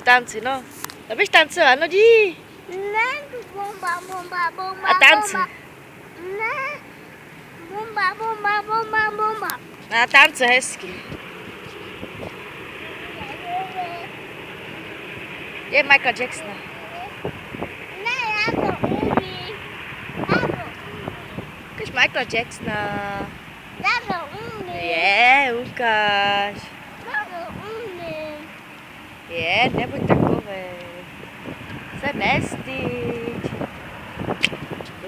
tanci, no. No běž tancovat, no jdi. Ne, bomba, bomba, bomba. A tanci. Bomba. Ne, bomba, bomba, bomba, bomba. A tance hezky. Je Michael Jackson. Ne, já to umím. Já to umím. Ukaž Michael Jacksona. Já to umím. Je, ukáž. Já to umím. Je, nebuď takový. Se nestyď.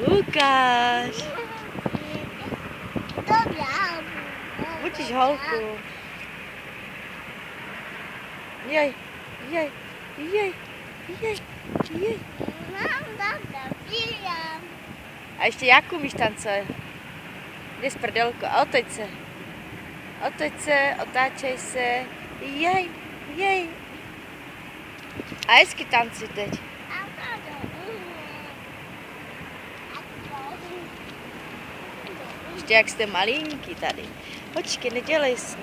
Ukáž. To já. Buďíš holku. Jej, jej, jej, jej, jej. Mám tam píram. A ještě jak umíš tancovat? Jdi z prdelko a otoč se. Otoč se, otáčej se. Jej, jej. A hezky tanci teď. Já to umím. Ještě jak jste malinký tady. Počkej, nedělej si.